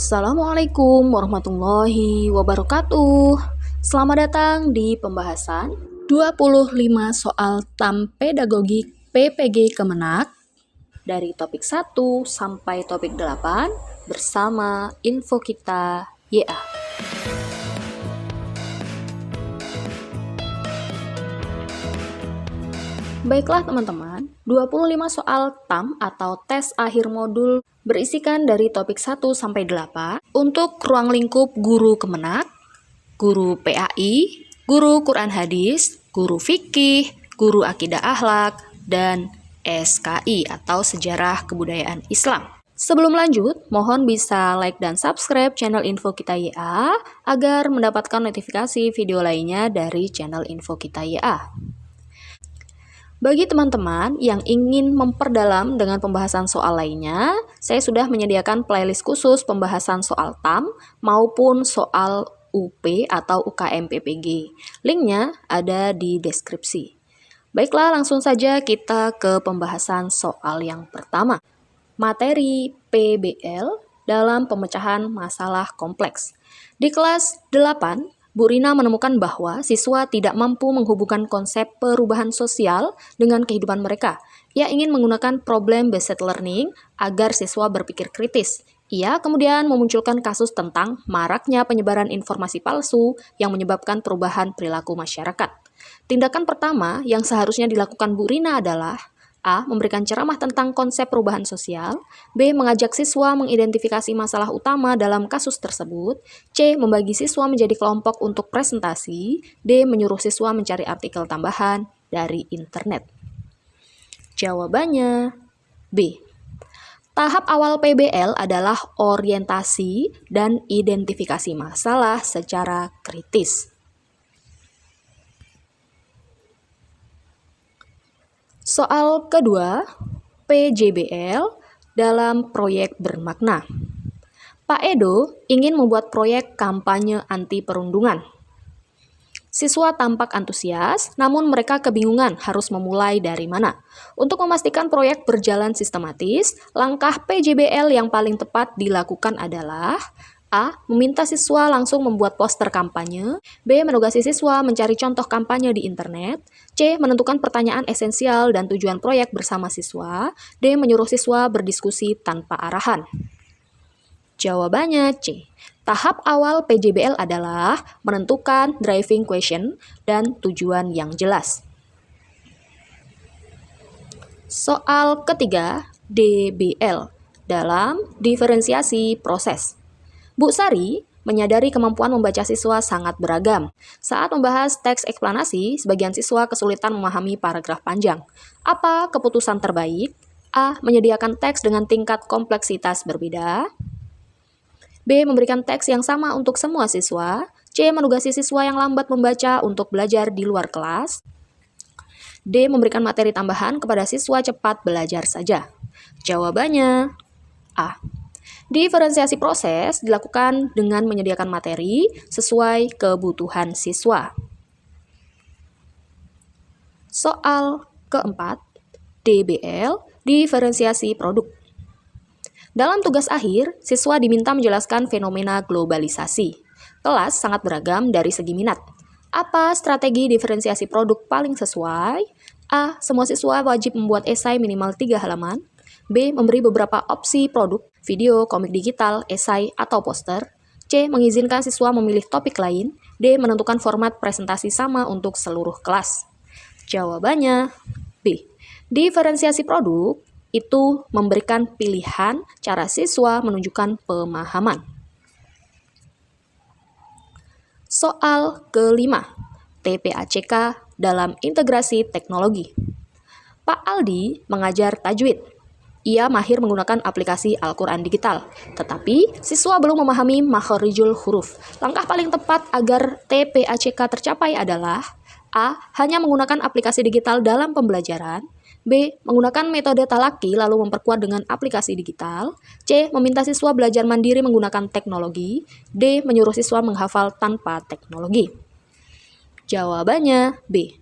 Assalamualaikum warahmatullahi wabarakatuh. Selamat datang di pembahasan 25 soal TAM Pedagogik PPG Kemenak dari topik 1 sampai topik 8 bersama Info Kita YA. Baiklah teman-teman, 25 soal TAM atau tes akhir modul berisikan dari topik 1 sampai 8 untuk ruang lingkup guru Kemenak, guru PAI, guru Quran Hadis, guru Fikih, guru Akidah Akhlak, dan SKI atau Sejarah Kebudayaan Islam. Sebelum lanjut, mohon bisa like dan subscribe channel Info Kita YA agar mendapatkan notifikasi video lainnya dari channel Info Kita YA. Bagi teman-teman yang ingin memperdalam dengan pembahasan soal lainnya, saya sudah menyediakan playlist khusus pembahasan soal TAM maupun soal UP atau UKM PPG. Linknya ada di deskripsi. Baiklah, langsung saja kita ke pembahasan soal yang pertama. Materi PBL dalam pemecahan masalah kompleks. Di kelas 8, Bu Rina menemukan bahwa siswa tidak mampu menghubungkan konsep perubahan sosial dengan kehidupan mereka. Ia ingin menggunakan problem-based learning agar siswa berpikir kritis. Ia kemudian memunculkan kasus tentang maraknya penyebaran informasi palsu yang menyebabkan perubahan perilaku masyarakat. Tindakan pertama yang seharusnya dilakukan Bu Rina adalah A. Memberikan ceramah tentang konsep perubahan sosial. B. Mengajak siswa mengidentifikasi masalah utama dalam kasus tersebut. C. Membagi siswa menjadi kelompok untuk presentasi. D. Menyuruh siswa mencari artikel tambahan dari internet. Jawabannya B. Tahap awal PBL adalah orientasi dan identifikasi masalah secara kritis. Soal kedua, PJBL dalam proyek bermakna. Pak Edo ingin membuat proyek kampanye anti perundungan. Siswa tampak antusias, namun mereka kebingungan harus memulai dari mana. Untuk memastikan proyek berjalan sistematis, langkah PJBL yang paling tepat dilakukan adalah A. Meminta siswa langsung membuat poster kampanye. B. Menugasi siswa mencari contoh kampanye di internet. C. Menentukan pertanyaan esensial dan tujuan proyek bersama siswa. D. Menyuruh siswa berdiskusi tanpa arahan. Jawabannya C. Tahap awal PJBL adalah menentukan driving question dan tujuan yang jelas. Soal ketiga, DBL dalam diferensiasi proses. Bu Sari menyadari kemampuan membaca siswa sangat beragam. Saat membahas teks eksplanasi, sebagian siswa kesulitan memahami paragraf panjang. Apa keputusan terbaik? A. Menyediakan teks dengan tingkat kompleksitas berbeda. B. Memberikan teks yang sama untuk semua siswa. C. Menugasi siswa yang lambat membaca untuk belajar di luar kelas. D. Memberikan materi tambahan kepada siswa cepat belajar saja. Jawabannya A. Diferensiasi proses dilakukan dengan menyediakan materi sesuai kebutuhan siswa. Soal keempat, DBL, diferensiasi produk. Dalam tugas akhir, siswa diminta menjelaskan fenomena globalisasi. Kelas sangat beragam dari segi minat. Apa strategi diferensiasi produk paling sesuai? A. Semua siswa wajib membuat esai minimal 3 halaman. B. Memberi beberapa opsi produk, video, komik digital, esai, atau poster. C. Mengizinkan siswa memilih topik lain. D. Menentukan format presentasi sama untuk seluruh kelas. Jawabannya B. Diferensiasi produk itu memberikan pilihan cara siswa menunjukkan pemahaman. Soal kelima, TPACK dalam integrasi teknologi. Pak Aldi mengajar tajwid. Ia mahir menggunakan aplikasi Al-Quran digital, tetapi siswa belum memahami makhorijul huruf. Langkah paling tepat agar TPACK tercapai adalah A. Hanya menggunakan aplikasi digital dalam pembelajaran. B. Menggunakan metode talaki lalu memperkuat dengan aplikasi digital. C. Meminta siswa belajar mandiri menggunakan teknologi. D. Menyuruh siswa menghafal tanpa teknologi. Jawabannya B.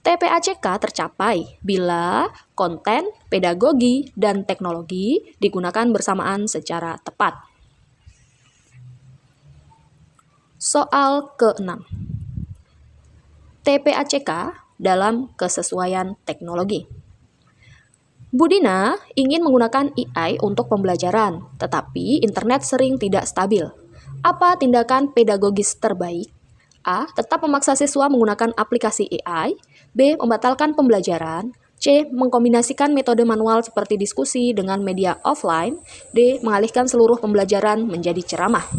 TPACK tercapai bila konten, pedagogi, dan teknologi digunakan bersamaan secara tepat. Soal ke-6. TPACK dalam kesesuaian teknologi. Budina ingin menggunakan AI untuk pembelajaran, tetapi internet sering tidak stabil. Apa tindakan pedagogis terbaik? A. Tetap memaksa siswa menggunakan aplikasi AI. B. Membatalkan pembelajaran. C. Mengkombinasikan metode manual seperti diskusi dengan media offline. D. Mengalihkan seluruh pembelajaran menjadi ceramah.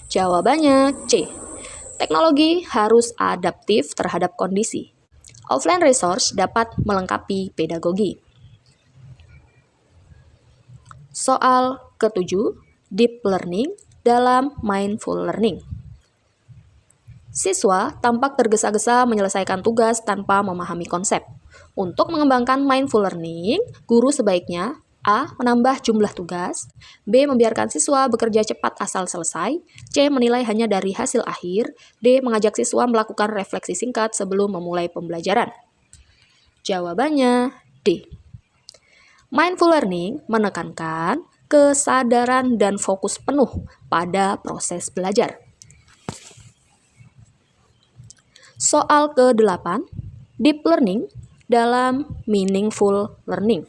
Jawabannya C. Teknologi harus adaptif terhadap kondisi. Offline resource dapat melengkapi pedagogi. Soal ke-7, deep learning dalam mindful learning. Siswa tampak tergesa-gesa menyelesaikan tugas tanpa memahami konsep. Untuk mengembangkan mindful learning, guru sebaiknya A. Menambah jumlah tugas. B. Membiarkan siswa bekerja cepat asal selesai. C. Menilai hanya dari hasil akhir. D. Mengajak siswa melakukan refleksi singkat sebelum memulai pembelajaran. Jawabannya D. Mindful learning menekankan kesadaran dan fokus penuh pada proses belajar. Soal ke-8, deep learning dalam meaningful learning.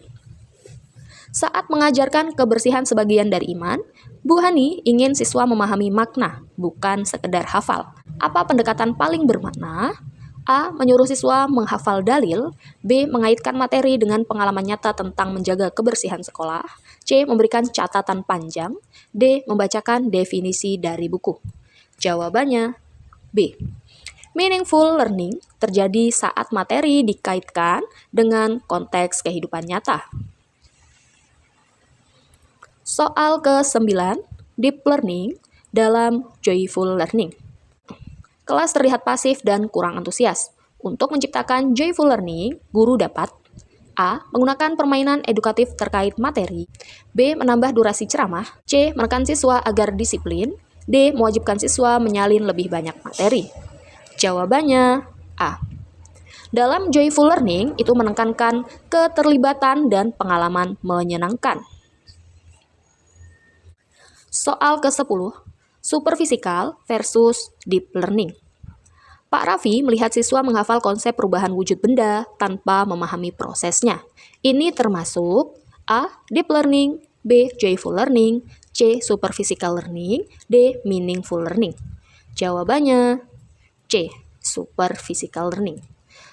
Saat mengajarkan kebersihan sebagian dari iman, Bu Hani ingin siswa memahami makna, bukan sekedar hafal. Apa pendekatan paling bermakna? A. Menyuruh siswa menghafal dalil. B. Mengaitkan materi dengan pengalaman nyata tentang menjaga kebersihan sekolah. C. Memberikan catatan panjang. D. Membacakan definisi dari buku. Jawabannya B. Meaningful learning terjadi saat materi dikaitkan dengan konteks kehidupan nyata. Soal ke-9, deep learning dalam joyful learning. Kelas terlihat pasif dan kurang antusias. Untuk menciptakan joyful learning, guru dapat A. Menggunakan permainan edukatif terkait materi. B. Menambah durasi ceramah. C. Menekan siswa agar disiplin. D. Mewajibkan siswa menyalin lebih banyak materi. Jawabannya A. Dalam joyful learning, itu menekankan keterlibatan dan pengalaman menyenangkan. Soal ke-10, superfisikal versus deep learning. Pak Raffi melihat siswa menghafal konsep perubahan wujud benda tanpa memahami prosesnya. Ini termasuk A. Deep learning, B. Joyful learning, C. Superphysical learning, D. Meaningful learning. Jawabannya C. Superphysical learning.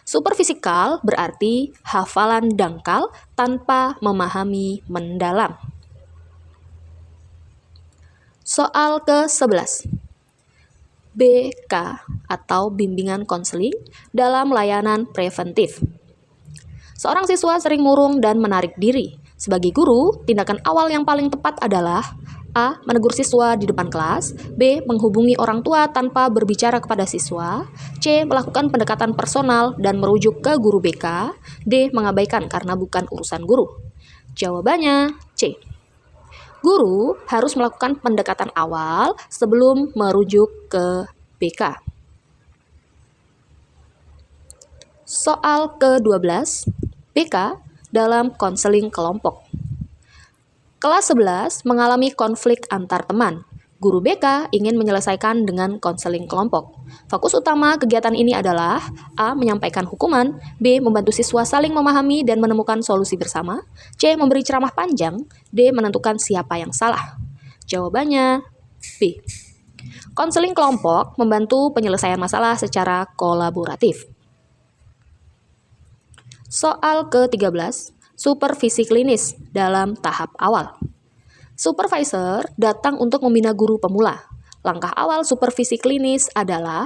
Superfisikal berarti hafalan dangkal tanpa memahami mendalam. Soal ke-11. BK atau bimbingan konseling dalam layanan preventif. Seorang siswa sering murung dan menarik diri. Sebagai guru, tindakan awal yang paling tepat adalah A. Menegur siswa di depan kelas. B. Menghubungi orang tua tanpa berbicara kepada siswa. C. Melakukan pendekatan personal dan merujuk ke guru BK. D. Mengabaikan karena bukan urusan guru. Jawabannya C. Guru harus melakukan pendekatan awal sebelum merujuk ke BK. Soal ke-12, BK dalam konseling kelompok. Kelas 11 mengalami konflik antar teman. Guru BK ingin menyelesaikan dengan konseling kelompok. Fokus utama kegiatan ini adalah A. Menyampaikan hukuman. B. Membantu siswa saling memahami dan menemukan solusi bersama. C. Memberi ceramah panjang. D. Menentukan siapa yang salah. Jawabannya B. Konseling kelompok membantu penyelesaian masalah secara kolaboratif. Soal ke-13, supervisi klinis dalam tahap awal. Supervisor datang untuk membina guru pemula. Langkah awal supervisi klinis adalah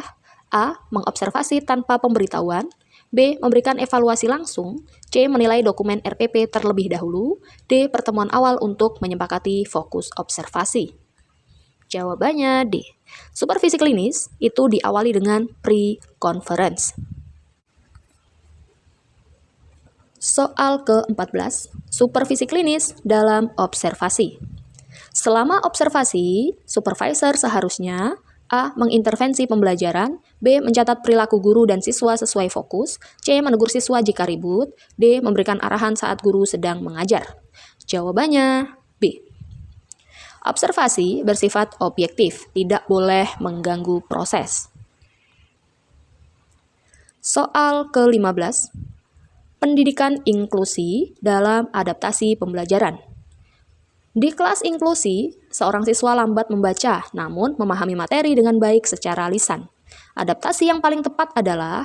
A. Mengobservasi tanpa pemberitahuan. B. Memberikan evaluasi langsung. C. Menilai dokumen RPP terlebih dahulu. D. Pertemuan awal untuk menyepakati fokus observasi. Jawabannya D. Supervisi klinis itu diawali dengan pre-conference. Soal ke-14, supervisi klinis dalam observasi. Selama observasi, supervisor seharusnya A. Mengintervensi pembelajaran. B. Mencatat perilaku guru dan siswa sesuai fokus. C. Menegur siswa jika ribut. D. Memberikan arahan saat guru sedang mengajar. Jawabannya B. Observasi bersifat objektif, tidak boleh mengganggu proses. Soal ke-15. Pendidikan inklusi dalam adaptasi pembelajaran. Di kelas inklusi, seorang siswa lambat membaca namun memahami materi dengan baik secara lisan. Adaptasi yang paling tepat adalah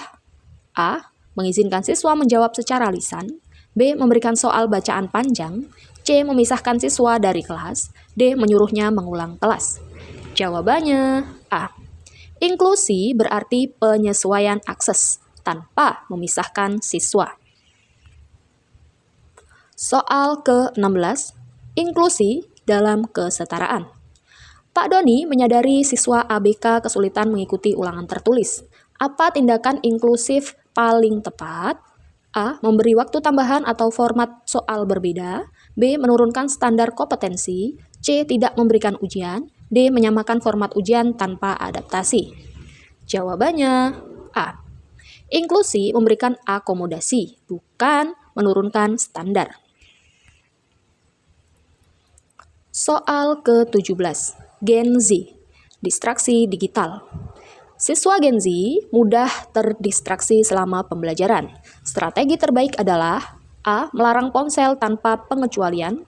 A. Mengizinkan siswa menjawab secara lisan, B. Memberikan soal bacaan panjang, C. Memisahkan siswa dari kelas, D. Menyuruhnya mengulang kelas. Jawabannya A. Inklusi berarti penyesuaian akses tanpa memisahkan siswa. Soal ke-16. Inklusi dalam kesetaraan. Pak Doni menyadari siswa ABK kesulitan mengikuti ulangan tertulis. Apa tindakan inklusif paling tepat? A. Memberi waktu tambahan atau format soal berbeda. B. Menurunkan standar kompetensi. C. Tidak memberikan ujian. D. Menyamakan format ujian tanpa adaptasi. Jawabannya A. Inklusi memberikan akomodasi, bukan menurunkan standar. Soal ke-17. Gen Z. Distraksi digital. Siswa Gen Z mudah terdistraksi selama pembelajaran. Strategi terbaik adalah A. Melarang ponsel tanpa pengecualian.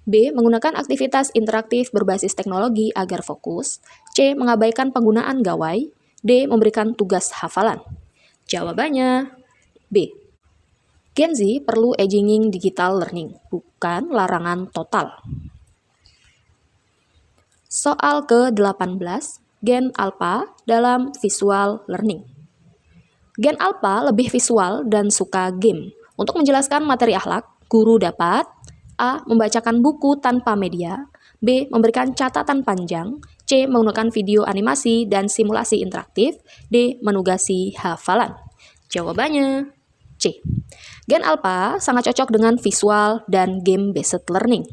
B. Menggunakan aktivitas interaktif berbasis teknologi agar fokus. C. Mengabaikan penggunaan gawai. D. Memberikan tugas hafalan. Jawabannya B. Gen Z perlu aging digital learning, bukan larangan total. Soal ke-18. Gen Alpha dalam visual learning. Gen Alpha lebih visual dan suka game. Untuk menjelaskan materi akhlak, guru dapat A. Membacakan buku tanpa media, B. Memberikan catatan panjang, C. Menggunakan video animasi dan simulasi interaktif, D. Menugasi hafalan. Jawabannya C. Gen Alpha sangat cocok dengan visual dan game-based learning.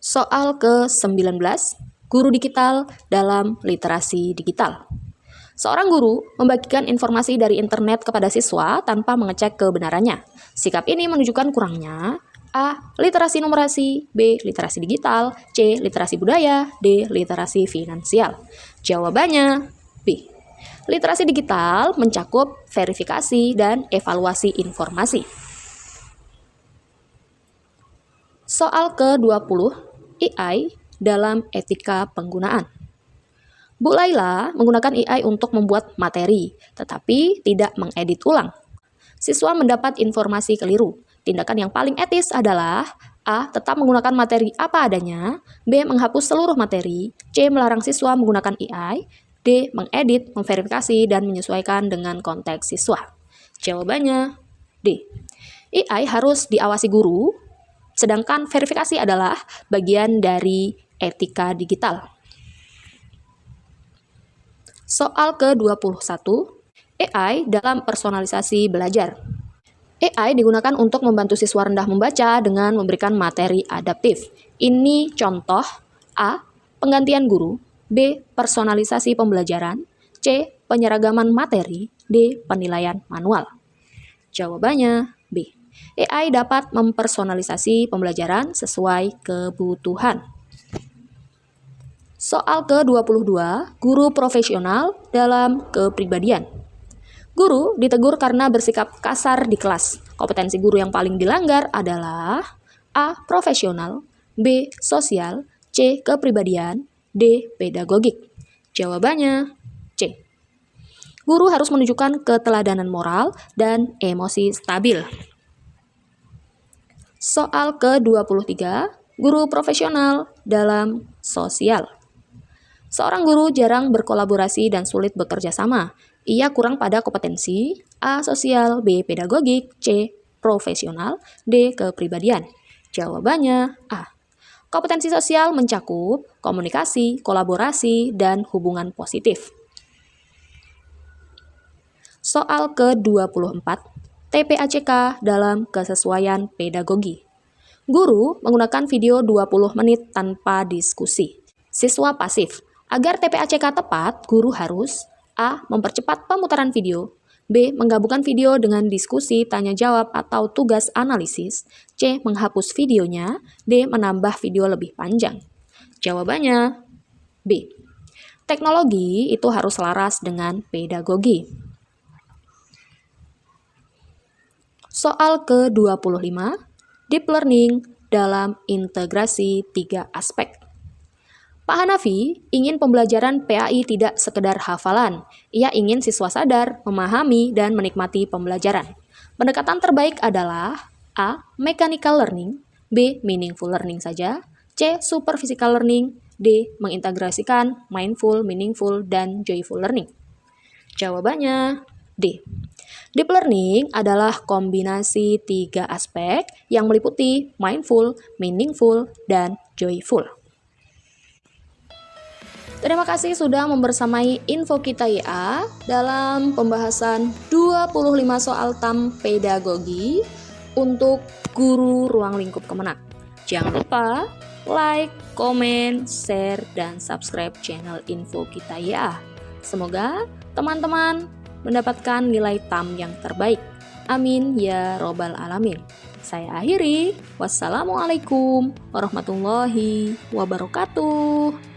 Soal ke-19. Guru digital dalam literasi digital. Seorang guru membagikan informasi dari internet kepada siswa tanpa mengecek kebenarannya. Sikap ini menunjukkan kurangnya A. Literasi numerasi, B. Literasi digital, C. Literasi budaya, D. Literasi finansial. Jawabannya B. Literasi digital mencakup verifikasi dan evaluasi informasi. Soal ke-20. AI dalam etika penggunaan. Bu Laila menggunakan AI untuk membuat materi, tetapi tidak mengedit ulang. Siswa mendapat informasi keliru. Tindakan yang paling etis adalah A. Tetap menggunakan materi apa adanya, B. Menghapus seluruh materi, C. Melarang siswa menggunakan AI, D. Mengedit, memverifikasi, dan menyesuaikan dengan konteks siswa. Jawabannya D. AI harus diawasi guru, sedangkan verifikasi adalah bagian dari etika digital. Soal ke-21. AI dalam personalisasi belajar. AI digunakan untuk membantu siswa rendah membaca dengan memberikan materi adaptif. Ini contoh A. Penggantian guru, B. Personalisasi pembelajaran, C. Penyeragaman materi, D. Penilaian manual. Jawabannya B. AI dapat mempersonalisasi pembelajaran sesuai kebutuhan. Soal ke-22. Guru profesional dalam kepribadian. Guru ditegur karena bersikap kasar di kelas. Kompetensi guru yang paling dilanggar adalah A. Profesional, B. Sosial, C. Kepribadian, D. Pedagogik. Jawabannya C. Guru harus menunjukkan keteladanan moral dan emosi stabil. Soal ke-23. Guru profesional dalam sosial. Seorang guru jarang berkolaborasi dan sulit bekerja sama. Ia kurang pada kompetensi A. Sosial, B. Pedagogik, C. Profesional, D. Kepribadian. Jawabannya A. Kompetensi sosial mencakup komunikasi, kolaborasi, dan hubungan positif. Soal ke-24. TPACK dalam kesesuaian pedagogi. Guru menggunakan video 20 menit tanpa diskusi. Siswa pasif. Agar TPACK tepat, guru harus A. Mempercepat pemutaran video, B. Menggabungkan video dengan diskusi, tanya jawab, atau tugas analisis. C. Menghapus videonya. D. Menambah video lebih panjang. Jawabannya B. Teknologi itu harus selaras dengan pedagogi. Soal ke-25, Deep Learning dalam integrasi 3 aspek. Pak Hanafi ingin pembelajaran PAI tidak sekedar hafalan. Ia ingin siswa sadar, memahami, dan menikmati pembelajaran. Pendekatan terbaik adalah A. Mechanical learning, B. Meaningful learning saja, C. Superphysical learning, D. Mengintegrasikan mindful, meaningful, dan joyful learning. Jawabannya D. Deep learning adalah kombinasi 3 aspek yang meliputi mindful, meaningful, dan joyful. Terima kasih sudah membersamai Info Kita YA dalam pembahasan 25 soal TAM pedagogi untuk guru ruang lingkup Kemenak. Jangan lupa like, komen, share, dan subscribe channel Info Kita YA. Semoga teman-teman mendapatkan nilai TAM yang terbaik. Amin ya robbal alamin. Saya akhiri. Wassalamualaikum warahmatullahi wabarakatuh.